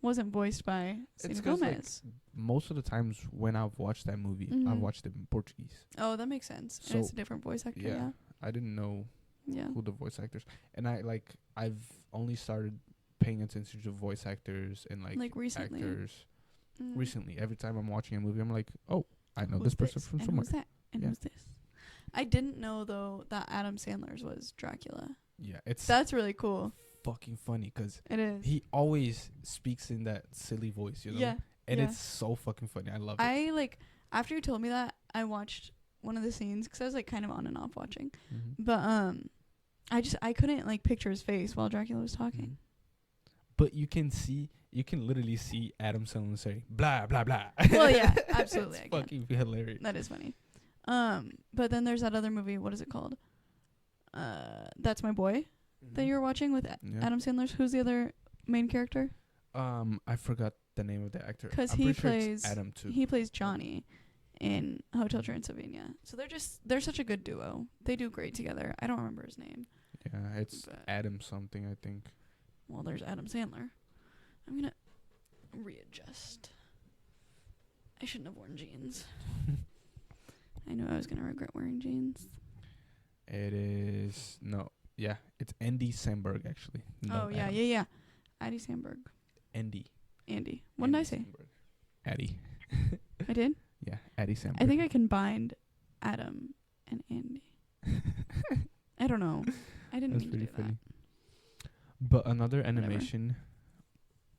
Speaker 2: wasn't voiced by Selena
Speaker 1: 'cause, like,
Speaker 2: Gomez.
Speaker 1: most of the times when I've watched that movie, I've
Speaker 2: Mhm.
Speaker 1: watched it in Portuguese.
Speaker 2: Oh, that makes sense. And
Speaker 1: So,
Speaker 2: it's a different voice actor. Yeah.
Speaker 1: I didn't know
Speaker 2: Yeah.
Speaker 1: who the voice actors, and I've only started paying attention to voice actors and
Speaker 2: Like recently.
Speaker 1: actors
Speaker 2: Mm.
Speaker 1: recently. Every time I'm watching a movie, I'm like, oh, I know
Speaker 2: Who's
Speaker 1: this person from
Speaker 2: and
Speaker 1: somewhere.
Speaker 2: Who's that? And
Speaker 1: Yeah.
Speaker 2: who's this? I didn't know though that Adam Sandler's was Dracula.
Speaker 1: Yeah, it's
Speaker 2: That's really cool.
Speaker 1: fucking funny 'cause
Speaker 2: It is.
Speaker 1: he always speaks in that silly voice, you know.
Speaker 2: Yeah.
Speaker 1: And
Speaker 2: yeah.
Speaker 1: it's so fucking funny. I love it.
Speaker 2: I like after you told me that, I watched one of the scenes because I was like kind of on and off watching,
Speaker 1: Mhm.
Speaker 2: but I couldn't like picture his face while Dracula was talking.
Speaker 1: Mhm. But you can literally see Adam Sandler say blah blah blah.
Speaker 2: Well, yeah, absolutely, I
Speaker 1: It's
Speaker 2: can.
Speaker 1: fucking hilarious.
Speaker 2: That is funny. But then there's that other movie. What is it called? That's My Boy that you were watching with
Speaker 1: Yeah.
Speaker 2: Adam Sandler's. Who's the other main character?
Speaker 1: I forgot the name of the actor.
Speaker 2: 'Cause
Speaker 1: I'm
Speaker 2: he
Speaker 1: pretty sure it's
Speaker 2: plays-
Speaker 1: Adam too.
Speaker 2: He plays Johnny in Hotel Transylvania. So they're such a good duo. They do great together. I don't remember his name.
Speaker 1: Yeah, it's
Speaker 2: But-
Speaker 1: Adam something, I think.
Speaker 2: Well, there's Adam Sandler. I'm gonna readjust. I shouldn't have worn jeans. I knew I was gonna regret wearing jeans.
Speaker 1: It is it's Andy Samberg actually. No,
Speaker 2: oh yeah,
Speaker 1: Adam.
Speaker 2: yeah. Andy Samberg.
Speaker 1: Andy.
Speaker 2: What did I
Speaker 1: Andy
Speaker 2: say?
Speaker 1: Samberg. Addy.
Speaker 2: I did.
Speaker 1: Yeah, Addy Samberg.
Speaker 2: I think I combined Adam and Andy. I don't know. I didn't
Speaker 1: That's
Speaker 2: mean to
Speaker 1: pretty
Speaker 2: do
Speaker 1: funny. But another
Speaker 2: Whatever.
Speaker 1: animation,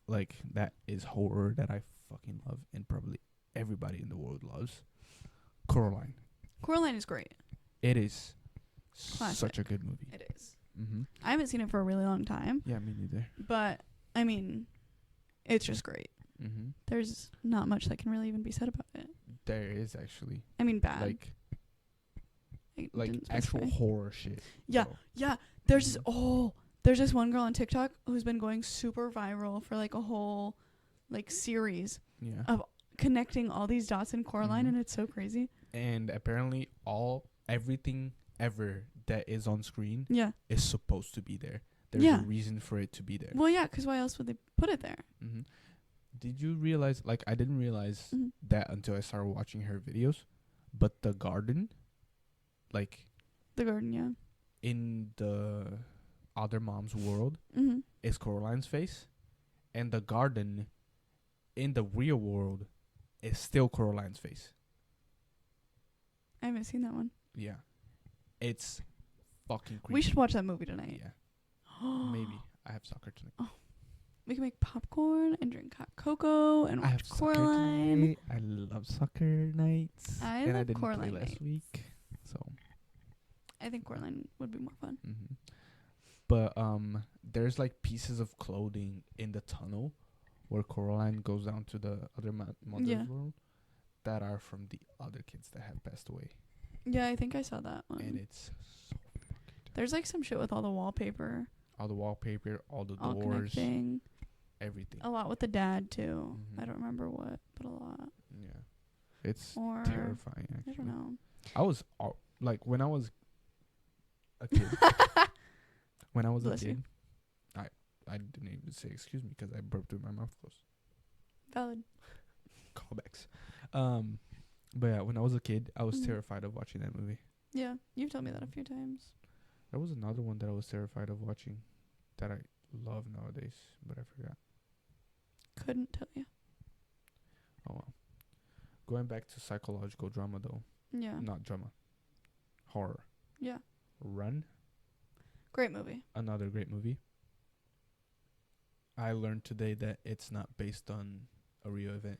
Speaker 1: like that is horror that I fucking love, and probably everybody in the world loves. Coraline.
Speaker 2: that. Coraline is great.
Speaker 1: It is
Speaker 2: Classic.
Speaker 1: such a good movie.
Speaker 2: It is.
Speaker 1: Mm-hmm.
Speaker 2: I haven't seen it for a really long time,
Speaker 1: Yeah, me neither.
Speaker 2: but I mean, it's just great.
Speaker 1: Mm-hmm.
Speaker 2: There's not much that can really even be said about it.
Speaker 1: There is actually
Speaker 2: I mean, bad.
Speaker 1: like
Speaker 2: I
Speaker 1: like
Speaker 2: didn't
Speaker 1: actual
Speaker 2: specify.
Speaker 1: horror shit.
Speaker 2: Yeah,
Speaker 1: bro.
Speaker 2: yeah. There's this,
Speaker 1: Mhm.
Speaker 2: there's this one girl on TikTok who's been going super viral for like a whole like series
Speaker 1: Yeah.
Speaker 2: of connecting all these dots in Coraline,
Speaker 1: Mhm.
Speaker 2: and it's so crazy.
Speaker 1: And apparently everything ever that is on screen
Speaker 2: Yeah.
Speaker 1: is supposed to be there. There's
Speaker 2: Yeah.
Speaker 1: a reason for it to be there.
Speaker 2: Well, yeah, 'cause why else would they put it there?
Speaker 1: Mm-hmm. Did you realize, like, I didn't realize
Speaker 2: Mhm.
Speaker 1: that until I started watching her videos, but the garden, like,
Speaker 2: The garden, yeah.
Speaker 1: in the other mom's world
Speaker 2: Mhm.
Speaker 1: is Coraline's face, and the garden in the real world is still Coraline's face.
Speaker 2: I haven't seen that one.
Speaker 1: Yeah. It's fucking creepy.
Speaker 2: We should watch that movie tonight.
Speaker 1: Yeah. Maybe. I have soccer tonight.
Speaker 2: We can make popcorn and drink hot cocoa and
Speaker 1: I
Speaker 2: watch
Speaker 1: have soccer
Speaker 2: Coraline.
Speaker 1: tonight. I love soccer nights.
Speaker 2: I
Speaker 1: and I
Speaker 2: love
Speaker 1: didn't
Speaker 2: Coraline
Speaker 1: play last
Speaker 2: nights.
Speaker 1: week. So.
Speaker 2: I think Coraline would be more fun.
Speaker 1: Mm-hmm. But there's like pieces of clothing in the tunnel where Coraline goes down to the other mother's
Speaker 2: Yeah.
Speaker 1: world that are from the other kids that have passed away,
Speaker 2: Yeah, I think I saw that one.
Speaker 1: and it's so fucking
Speaker 2: There's like some shit with all the wallpaper,
Speaker 1: all the wallpaper, all the
Speaker 2: all
Speaker 1: doors,
Speaker 2: connecting.
Speaker 1: everything.
Speaker 2: A lot with the dad too.
Speaker 1: Mhm.
Speaker 2: I don't remember what, but a lot.
Speaker 1: Yeah, it's
Speaker 2: Or
Speaker 1: terrifying. Actually,
Speaker 2: I don't know.
Speaker 1: I was like when I was a kid. When I was
Speaker 2: Bless
Speaker 1: a
Speaker 2: you.
Speaker 1: kid, I didn't even say excuse me because I burped with my mouth closed.
Speaker 2: Valid.
Speaker 1: Callbacks. But yeah, when I was a kid, I was
Speaker 2: Mhm.
Speaker 1: terrified of watching that movie.
Speaker 2: Yeah, you've told me that a few times.
Speaker 1: There was another one that I was terrified of watching that I love nowadays, but I forgot.
Speaker 2: Couldn't tell you.
Speaker 1: Oh well. Going back to psychological drama though,
Speaker 2: Yeah.
Speaker 1: not drama, horror.
Speaker 2: Yeah.
Speaker 1: Run,
Speaker 2: Great movie.
Speaker 1: another great movie. I learned today that it's not based on a real event.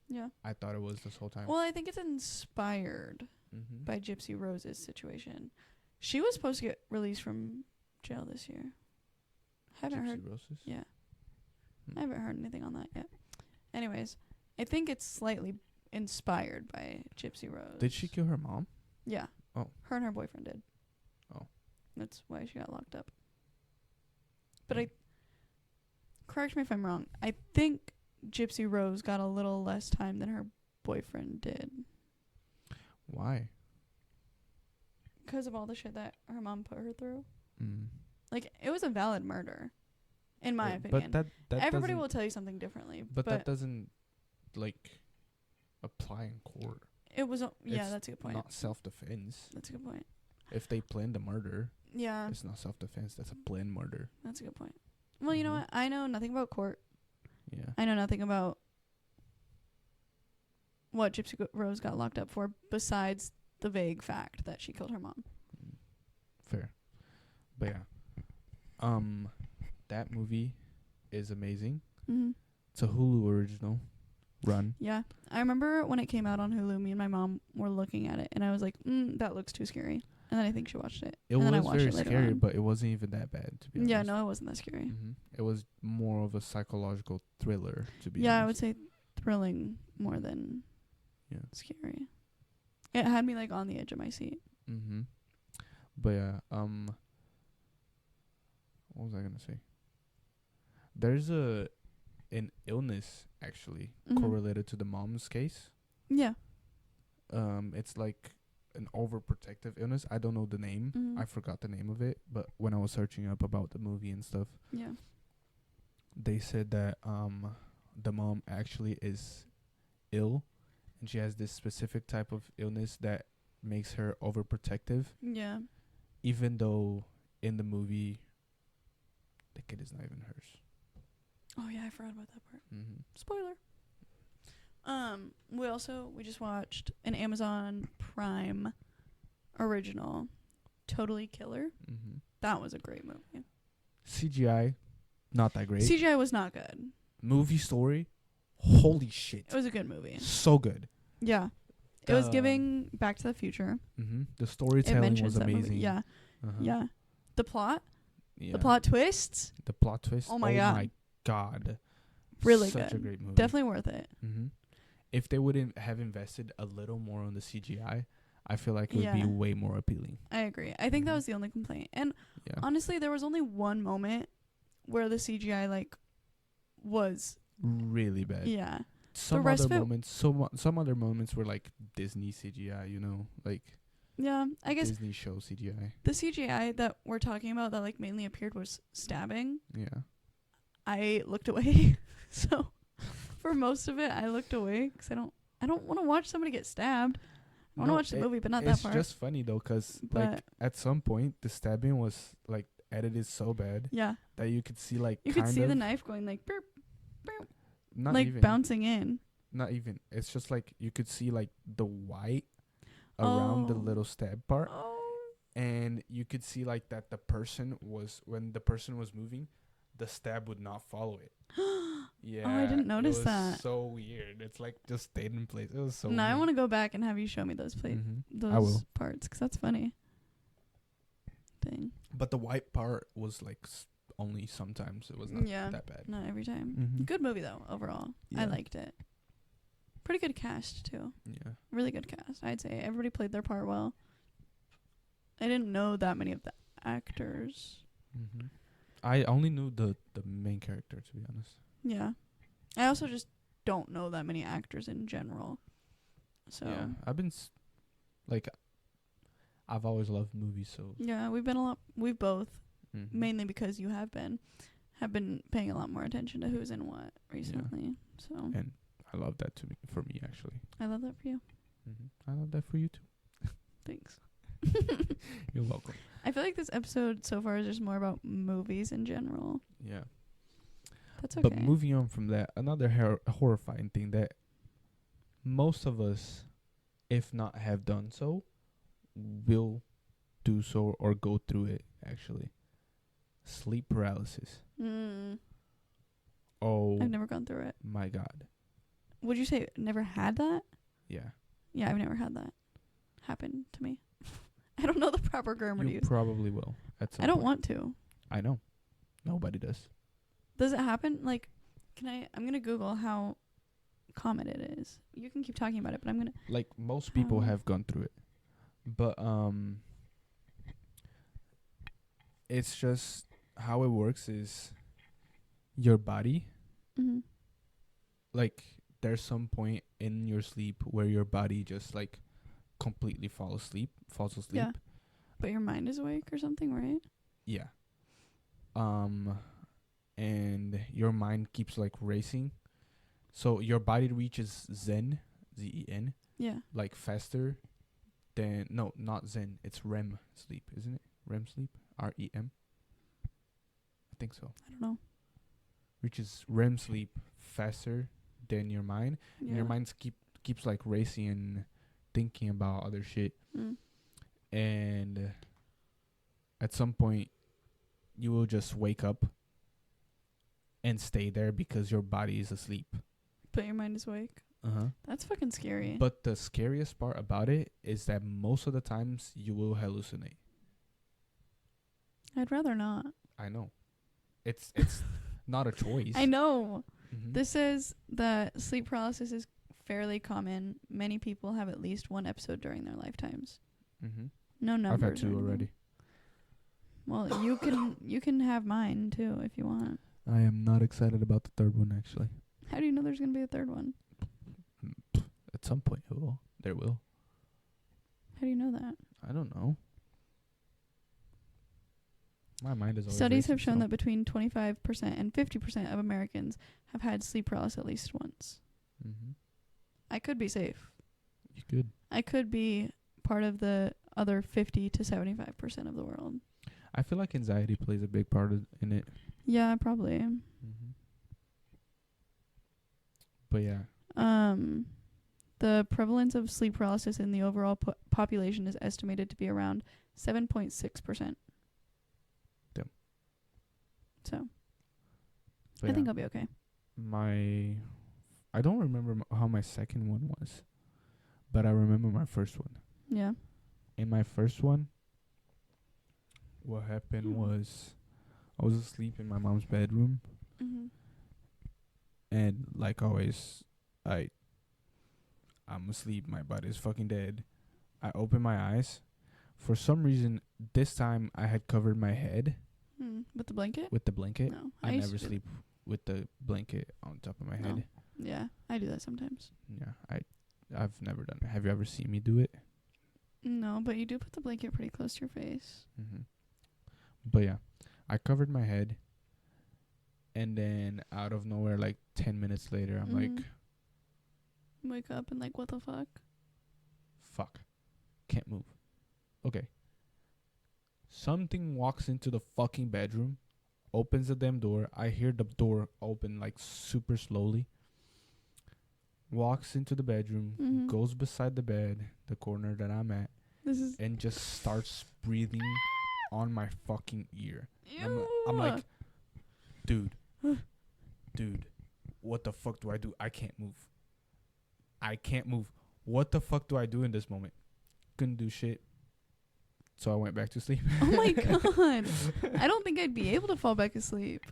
Speaker 2: Yeah.
Speaker 1: I thought it was this whole time.
Speaker 2: Well, I think it's inspired
Speaker 1: Mm-hmm.
Speaker 2: by Gypsy Rose's situation. She was supposed to get released from jail this year. Haven't heard.
Speaker 1: Roses.
Speaker 2: Yeah.
Speaker 1: Hmm.
Speaker 2: I haven't heard anything on that yet. Anyways, I think it's slightly inspired by Gypsy Rose.
Speaker 1: Did she kill her mom?
Speaker 2: Yeah.
Speaker 1: Oh.
Speaker 2: Her and her boyfriend did.
Speaker 1: Oh.
Speaker 2: That's why she got locked up. But correct me if I'm wrong, I think Gypsy Rose got a little less time than her boyfriend did.
Speaker 1: Why?
Speaker 2: Because of all the shit that her mom put her through.
Speaker 1: Mm.
Speaker 2: Like, it was a valid murder, in my opinion.
Speaker 1: But that
Speaker 2: Everybody
Speaker 1: doesn't-
Speaker 2: will tell you something differently.
Speaker 1: But that doesn't like apply in court.
Speaker 2: it was yeah,
Speaker 1: It's
Speaker 2: that's a good point.
Speaker 1: Not self-defense.
Speaker 2: That's a good point.
Speaker 1: If they planned the murder,
Speaker 2: Yeah,
Speaker 1: it's not self-defense. That's a planned murder.
Speaker 2: that's a good point. Well, you know
Speaker 1: Mhm.
Speaker 2: what? I know nothing about court.
Speaker 1: Yeah.
Speaker 2: I know nothing about what Gypsy Rose got locked up for besides the vague fact that she killed her mom.
Speaker 1: Fair. But yeah. That movie is amazing.
Speaker 2: Mm-hmm.
Speaker 1: It's a Hulu original. Run.
Speaker 2: Yeah. I remember when it came out on Hulu, me and my mom were looking at it, and I was like, that looks too scary. And then I think she watched it.
Speaker 1: It
Speaker 2: and then I
Speaker 1: was
Speaker 2: watched
Speaker 1: very
Speaker 2: it later
Speaker 1: scary,
Speaker 2: on.
Speaker 1: but it wasn't even that bad, to be honest.
Speaker 2: Yeah, no, it wasn't that scary.
Speaker 1: Mm-hmm. It was more of a psychological thriller, to be
Speaker 2: Yeah, I
Speaker 1: honest.
Speaker 2: would say thrilling more than
Speaker 1: Yeah.
Speaker 2: scary. It had me like on the edge of my seat.
Speaker 1: Mm-hmm. But yeah, what was I gonna say? There's an illness actually
Speaker 2: Mhm.
Speaker 1: correlated to the mom's case.
Speaker 2: Yeah.
Speaker 1: It's like an overprotective illness. I don't know the name.
Speaker 2: Mhm.
Speaker 1: I forgot the name of it. But when I was searching up about the movie and stuff,
Speaker 2: Yeah.
Speaker 1: they said that the mom actually is ill, and she has this specific type of illness that makes her overprotective.
Speaker 2: Yeah.
Speaker 1: Even though in the movie, the kid is not even hers.
Speaker 2: Oh yeah, I forgot about that part.
Speaker 1: Mm-hmm.
Speaker 2: Spoiler. We just watched an Amazon Prime original totally killer.
Speaker 1: Mm-hmm.
Speaker 2: That was a great movie.
Speaker 1: CGI, not that great.
Speaker 2: CGI was not good.
Speaker 1: Movie story, holy shit,
Speaker 2: It was a good movie.
Speaker 1: so good.
Speaker 2: Yeah. It was giving Back to the Future.
Speaker 1: Mm-hmm. The
Speaker 2: It
Speaker 1: storytelling was
Speaker 2: mentions that movie.
Speaker 1: amazing.
Speaker 2: Yeah.
Speaker 1: Uh-huh.
Speaker 2: Yeah. The plot.
Speaker 1: Yeah.
Speaker 2: The plot twists.
Speaker 1: The plot twist.
Speaker 2: Oh my
Speaker 1: god.
Speaker 2: Really
Speaker 1: Such
Speaker 2: good.
Speaker 1: a great movie.
Speaker 2: Definitely worth it.
Speaker 1: Mm-hmm. If they wouldn't have invested a little more on the CGI, I feel like it would be way more appealing.
Speaker 2: I agree. I think that was the only complaint. And honestly, there was only one moment where the CGI was
Speaker 1: really bad.
Speaker 2: Yeah.
Speaker 1: Some
Speaker 2: the rest
Speaker 1: other
Speaker 2: of it,
Speaker 1: moments, some other moments were like Disney CGI, you know, like
Speaker 2: yeah, I guess
Speaker 1: Disney show CGI.
Speaker 2: the CGI that we're talking about that mainly appeared was stabbing.
Speaker 1: Yeah.
Speaker 2: I looked away. So for most of it, I looked away because I don't want to watch somebody get stabbed. I want to watch the movie, but not that part.
Speaker 1: It's just funny though, cause like at some point the stabbing was like edited so bad.
Speaker 2: Yeah.
Speaker 1: That you could see like
Speaker 2: you could see the knife going like burp, burp,
Speaker 1: not
Speaker 2: like
Speaker 1: even
Speaker 2: bouncing in.
Speaker 1: Not even. It's just like you could see like the white around the little stab part. And you could see like that when the person was moving, the stab would not follow it. Yeah.
Speaker 2: Oh, I didn't notice that.
Speaker 1: So weird. It's like just stayed in place. It was so
Speaker 2: Now
Speaker 1: weird.
Speaker 2: I want to go back and have you show me those those parts, because that's funny. Thing.
Speaker 1: But the white part was like only sometimes. It was not that bad.
Speaker 2: Not every time.
Speaker 1: Mm-hmm.
Speaker 2: Good movie though, overall.
Speaker 1: Yeah.
Speaker 2: I liked it. Pretty good cast too.
Speaker 1: Yeah.
Speaker 2: Really good cast, I'd say. Everybody played their part well. I didn't know that many of the actors.
Speaker 1: Mm-hmm. I only knew the main character, to be honest.
Speaker 2: Yeah. I also just don't know that many actors in general. So
Speaker 1: yeah, I've always loved movies, so
Speaker 2: yeah, we've both mainly because you have been paying a lot more attention to who's in what recently. So
Speaker 1: and I love that for me actually.
Speaker 2: I love that for you.
Speaker 1: I love that for you too.
Speaker 2: Thanks.
Speaker 1: You're welcome.
Speaker 2: I feel like this episode so far is just more about movies in general.
Speaker 1: Yeah.
Speaker 2: That's okay.
Speaker 1: But moving on from that, another horrifying thing that most of us, if not have done so, will do so or go through it, actually. Sleep paralysis. Oh.
Speaker 2: I've never gone through it.
Speaker 1: My God.
Speaker 2: Would you say never had that?
Speaker 1: Yeah.
Speaker 2: Yeah, I've never had that happen to me. I don't know the proper grammar to use.
Speaker 1: You probably will.
Speaker 2: I don't want to.
Speaker 1: I know. Nobody does.
Speaker 2: Does it happen? Like, I'm going to Google how common it is. You can keep talking about it, but I'm going to...
Speaker 1: Like, most people have gone through it. But, it's just how it works is your body, like, there's some point in your sleep where your body just, like, completely falls asleep.
Speaker 2: Yeah. But your mind is awake or something, right?
Speaker 1: Yeah. And your mind keeps like racing. So your body reaches Zen, Z-E-N.
Speaker 2: Yeah.
Speaker 1: Like faster than, no, not Zen. It's REM sleep, isn't it? REM sleep? R-E-M? I think so.
Speaker 2: I don't know.
Speaker 1: Reaches REM sleep faster than your mind.
Speaker 2: Yeah.
Speaker 1: And your mind keeps like racing and thinking about other shit. And at some point you will just wake up and stay there because your body is asleep.
Speaker 2: But your mind is awake. That's fucking scary.
Speaker 1: But the scariest part about it is that most of the times you will hallucinate.
Speaker 2: I'd rather not.
Speaker 1: I know. It's not a choice.
Speaker 2: I know. This says that sleep paralysis is fairly common. Many people have at least one episode during their lifetimes. No numbers.
Speaker 1: I've had 2 already.
Speaker 2: Well, you can have mine too if you want.
Speaker 1: I am not excited about the 3rd one, actually.
Speaker 2: How do you know there's going to be a 3rd one?
Speaker 1: At some point there will.
Speaker 2: How do you know that?
Speaker 1: I don't know. My mind is always
Speaker 2: Studies
Speaker 1: racing,
Speaker 2: have shown that between 25% and 50% of Americans have had sleep paralysis at least once. I could be safe.
Speaker 1: You could.
Speaker 2: I could be part of the other 50 to 75% of the world.
Speaker 1: I feel like anxiety plays a big part in it.
Speaker 2: Yeah, probably.
Speaker 1: But yeah.
Speaker 2: The prevalence of sleep paralysis in the overall population is estimated to be around 7.6%.
Speaker 1: Damn.
Speaker 2: So
Speaker 1: But
Speaker 2: I think I'll be okay.
Speaker 1: I don't remember how my second one was, but I remember my first one.
Speaker 2: Yeah.
Speaker 1: In my first one, what happened was I was asleep in my mom's bedroom,
Speaker 2: Mhm.
Speaker 1: and like always, I'm asleep. My body's fucking dead. I open my eyes. For some reason, this time I had covered my head
Speaker 2: With the blanket?
Speaker 1: with the blanket.
Speaker 2: No.
Speaker 1: I
Speaker 2: used
Speaker 1: never
Speaker 2: to do
Speaker 1: sleep with the blanket on top of my
Speaker 2: No.
Speaker 1: head.
Speaker 2: Yeah, I do that sometimes.
Speaker 1: Yeah, I've never done it. Have you ever seen me do it?
Speaker 2: No, but you do put the blanket pretty close to your face.
Speaker 1: Mm-hmm. But yeah, I covered my head, and then out of nowhere, like 10 minutes later, I'm like,
Speaker 2: Wake up and like, what the fuck?
Speaker 1: fuck, can't move. Okay. Something walks into the fucking bedroom, opens the damn door. I hear the door open like super slowly. Walks into the bedroom, goes beside the bed, the corner that I'm at, and just starts breathing on my fucking ear. I'm like, dude, what the fuck do I do? I can't move. What the fuck do I do in this moment? Couldn't do shit. So I went back to sleep.
Speaker 2: Oh my god. I don't think I'd be able to fall back asleep.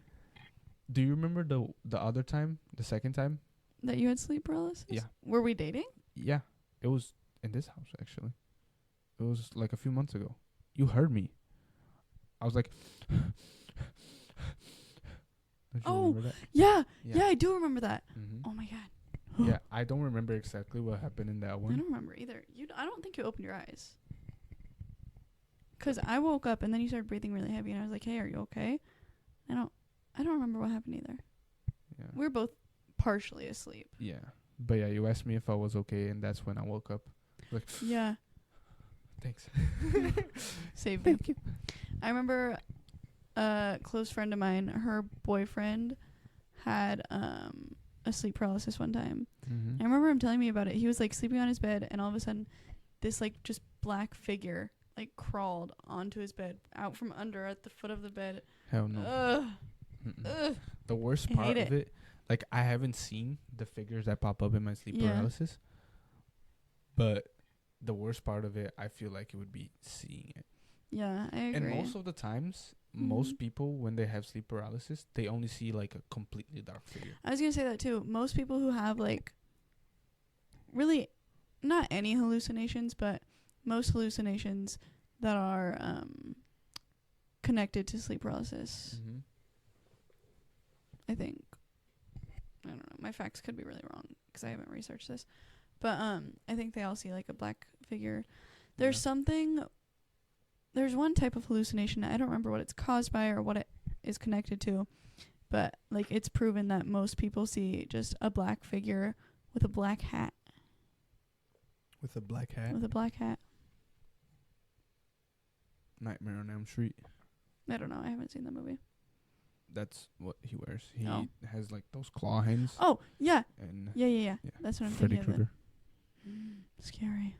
Speaker 1: Do you remember the other time, the second time?
Speaker 2: That you had sleep paralysis?
Speaker 1: Yeah.
Speaker 2: Were we dating?
Speaker 1: Yeah. It was in this house, actually. It was like a few months ago. You heard me. I was like... Don't you remember that?
Speaker 2: Yeah, I do remember that.
Speaker 1: Mm-hmm.
Speaker 2: Oh my god.
Speaker 1: Yeah, I don't remember exactly what happened in that
Speaker 2: I
Speaker 1: one.
Speaker 2: don't remember either. I don't think you opened your eyes. Because I woke up and then you started breathing really heavy and I was like, hey, are you okay? I don't remember what happened either.
Speaker 1: Yeah.
Speaker 2: We were both partially asleep.
Speaker 1: Yeah. But yeah, you asked me if I was okay, and that's when I woke up. Like,
Speaker 2: Yeah.
Speaker 1: thanks.
Speaker 2: Save me. Thank you. I remember a close friend of mine, her boyfriend had a sleep paralysis one time.
Speaker 1: Mm-hmm.
Speaker 2: I remember him telling me about it. He was like sleeping on his bed and all of a sudden this like just black figure like crawled onto his bed out from under at the foot of the bed.
Speaker 1: Hell no.
Speaker 2: Ugh.
Speaker 1: The worst part of it, like, I haven't seen the figures that pop up in my sleep paralysis, but the worst part of it, I feel like it would be seeing it.
Speaker 2: Yeah, I agree.
Speaker 1: And most of the times, most people, when they have sleep paralysis, they only see like a completely dark figure.
Speaker 2: I was gonna say that too. Most people who have like really not any hallucinations, but most hallucinations that are connected to sleep paralysis.
Speaker 1: Mm-hmm.
Speaker 2: I think. I don't know. My facts could be really wrong because I haven't researched this. But I think they all see like a black figure. There's there's one type of hallucination. I don't remember what it's caused by or what it is connected to. But like it's proven that most people see just a black figure with a black hat.
Speaker 1: With a black hat?
Speaker 2: With a black hat.
Speaker 1: Nightmare on Elm Street.
Speaker 2: I don't know. I haven't seen that movie.
Speaker 1: That's what he wears. He has like those claw hands.
Speaker 2: Oh, yeah.
Speaker 1: And
Speaker 2: Yeah. That's what I'm
Speaker 1: Freddy
Speaker 2: thinking of.
Speaker 1: Krueger.
Speaker 2: Scary.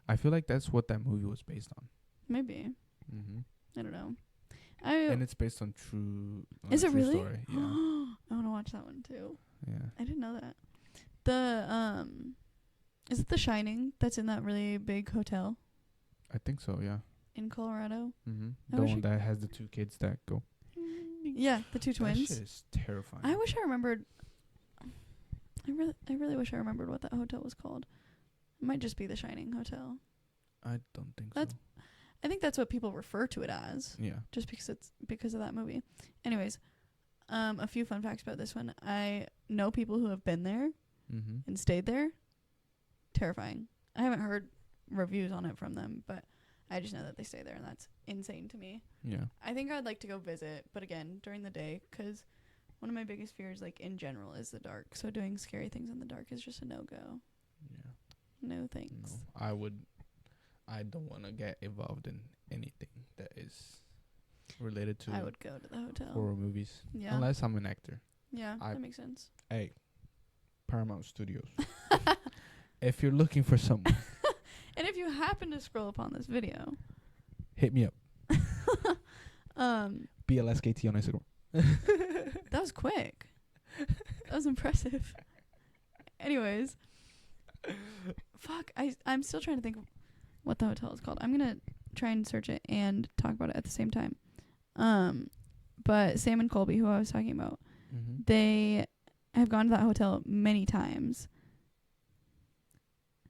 Speaker 1: I feel like that's what that movie was based on.
Speaker 2: Maybe.
Speaker 1: Mm-hmm.
Speaker 2: I don't know.
Speaker 1: And it's based on true.
Speaker 2: Is it
Speaker 1: true
Speaker 2: really?
Speaker 1: Story. Yeah.
Speaker 2: I want to watch that one too.
Speaker 1: Yeah.
Speaker 2: I didn't know that. The is it The Shining that's in that really big hotel
Speaker 1: I think so. Yeah.
Speaker 2: in Colorado?
Speaker 1: Mm-hmm. The one that has the two kids that go.
Speaker 2: Yeah, the two twins.
Speaker 1: That shit is terrifying.
Speaker 2: I wish I remembered. I really wish I remembered what that hotel was called. It might just be The Shining Hotel.
Speaker 1: I don't think
Speaker 2: so. I think that's what people refer to it as.
Speaker 1: Yeah.
Speaker 2: Just because of that movie. Anyways, a few fun facts about this one. I know people who have been there and stayed there. Terrifying. I haven't heard reviews on it from them, but I just know that they stay there, and that's insane to me.
Speaker 1: Yeah.
Speaker 2: I think I'd like to go visit, but again, during the day, because one of my biggest fears, like, in general, is the dark. So doing scary things in the dark is just a no-go.
Speaker 1: Yeah.
Speaker 2: No thanks.
Speaker 1: No, I don't want to get involved in anything that is related to
Speaker 2: I would go to the hotel.
Speaker 1: horror movies.
Speaker 2: Yeah.
Speaker 1: Unless I'm an actor.
Speaker 2: Yeah, that makes sense.
Speaker 1: Hey, Paramount Studios. If you're looking for someone.
Speaker 2: And if you happen to scroll upon this video,
Speaker 1: Hit me up.
Speaker 2: Um,
Speaker 1: BLSKT on Instagram.
Speaker 2: that was quick. That was impressive. Anyways, fuck. I'm still trying to think of what the hotel is called. I'm gonna try and search it and talk about it at the same time. But Sam and Colby, who I was talking about, they have gone to that hotel many times.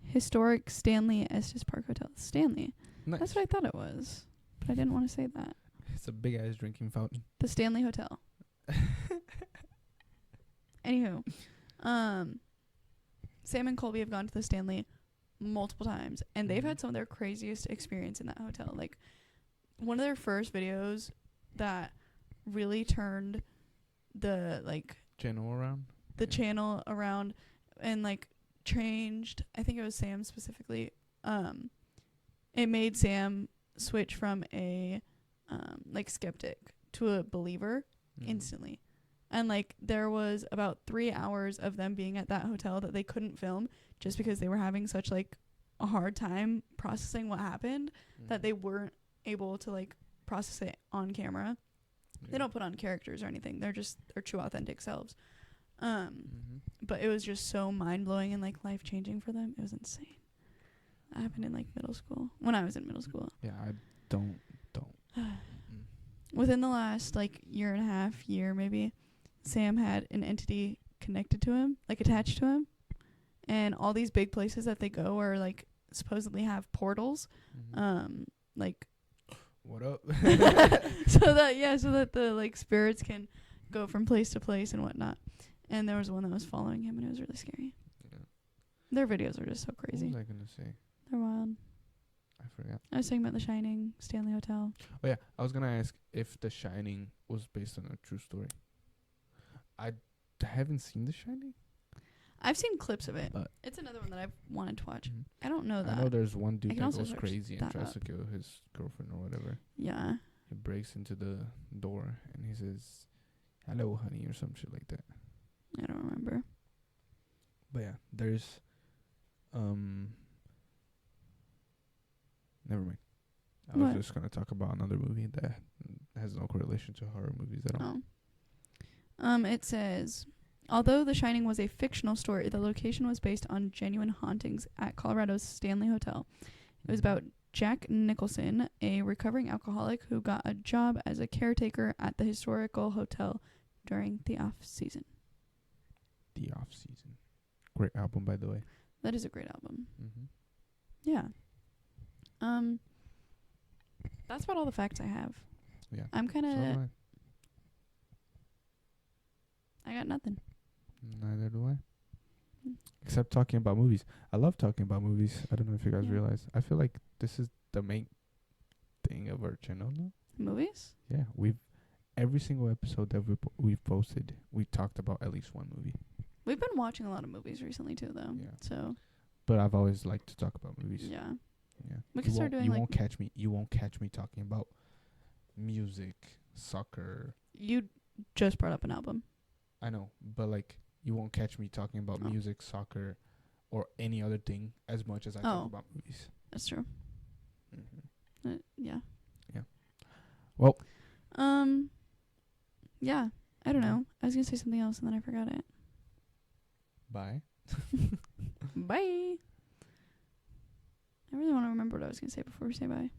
Speaker 2: Historic Stanley Estes Park Hotel. Stanley.
Speaker 1: Nice.
Speaker 2: That's what I thought it was, but I didn't want to say that.
Speaker 1: It's a big ass drinking fountain.
Speaker 2: The Stanley Hotel. Anywho, Sam and Colby have gone to the Stanley multiple times, and they've had some of their craziest experience in that hotel. Like, one of their first videos that really turned the
Speaker 1: channel around.
Speaker 2: Channel around and changed. I think it was Sam specifically. It made Sam switch from a skeptic to a believer instantly. And there was about 3 hours of them being at that hotel that they couldn't film just because they were having such a hard time processing what happened that they weren't able to process it on camera. They don't put on characters or anything. They're just their true authentic selves. But it was just so mind blowing and life changing for them. It was insane. That happened in middle school. When I was in middle school.
Speaker 1: Yeah, I don't.
Speaker 2: Within the last year and a half, year maybe, Sam had an entity connected to him, attached to him, and all these big places that they go are supposedly have portals,
Speaker 1: What up?
Speaker 2: so that the spirits can go from place to place and whatnot. And there was one that was following him, and it was really scary.
Speaker 1: Yeah.
Speaker 2: Their videos are just so crazy.
Speaker 1: What was I gonna say?
Speaker 2: They're wild.
Speaker 1: I forgot.
Speaker 2: I was talking about The Shining, Stanley Hotel.
Speaker 1: Oh yeah, I was gonna ask if The Shining was based on a true story. I haven't seen The Shining.
Speaker 2: I've seen clips of it.
Speaker 1: But
Speaker 2: it's another one that I've wanted to watch. I don't know that.
Speaker 1: I know there's one dude that goes
Speaker 2: search
Speaker 1: crazy and
Speaker 2: that
Speaker 1: tries
Speaker 2: up.
Speaker 1: to kill his girlfriend or whatever.
Speaker 2: Yeah.
Speaker 1: He breaks into the door and he says, "Hello, honey," or some shit like that.
Speaker 2: I don't remember.
Speaker 1: But yeah, there's never mind. I was
Speaker 2: What?
Speaker 1: just gonna talk about another movie that has no correlation to horror movies at all.
Speaker 2: It says, although The Shining was a fictional story, the location was based on genuine hauntings at Colorado's Stanley Hotel. It was about Jack Nicholson, a recovering alcoholic who got a job as a caretaker at the historical hotel during the off-season.
Speaker 1: The Off-Season. Great album, by the way.
Speaker 2: That is a great album.
Speaker 1: Mm-hmm.
Speaker 2: Yeah. That's about all the facts I have.
Speaker 1: Yeah.
Speaker 2: I'm kind
Speaker 1: So
Speaker 2: of...
Speaker 1: do
Speaker 2: I got nothing.
Speaker 1: Neither do I.
Speaker 2: Mm.
Speaker 1: Except talking about movies. I love talking about movies. I don't know if you guys
Speaker 2: Yeah.
Speaker 1: realize. I feel like this is the main thing of our channel now.
Speaker 2: Movies?
Speaker 1: Yeah, every single episode that we've posted, we talked about at least one movie.
Speaker 2: We've been watching a lot of movies recently, too, though.
Speaker 1: Yeah.
Speaker 2: So,
Speaker 1: But I've always liked to talk about movies.
Speaker 2: yeah.
Speaker 1: Yeah.
Speaker 2: We could start doing,
Speaker 1: You won't catch me. You won't catch me talking about music, soccer.
Speaker 2: You just brought up an album.
Speaker 1: I know, but you won't catch me talking about music, soccer, or any other thing as much as I talk about movies.
Speaker 2: That's true.
Speaker 1: Mm-hmm.
Speaker 2: Yeah.
Speaker 1: Yeah. Well.
Speaker 2: Yeah. I don't know. I was gonna say something else and then I forgot it.
Speaker 1: Bye.
Speaker 2: Bye. I really want to remember what I was gonna say before we say bye.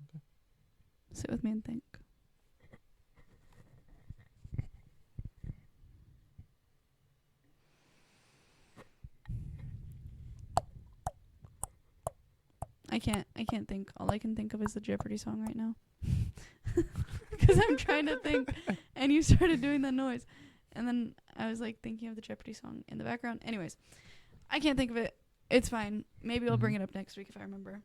Speaker 1: Okay.
Speaker 2: Sit with me and think. I can't think. All I can think of is the Jeopardy song right now. Because I'm trying to think, and you started doing that noise. And then I was thinking of the Jeopardy song in the background. Anyways, I can't think of it. It's fine. Maybe I'll bring it up next week if I remember.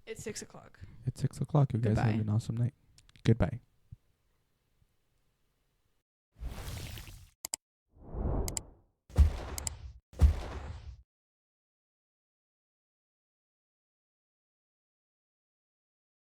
Speaker 2: It's 6:00.
Speaker 1: It's 6:00. You guys have
Speaker 2: Goodbye.
Speaker 1: an awesome night. Goodbye.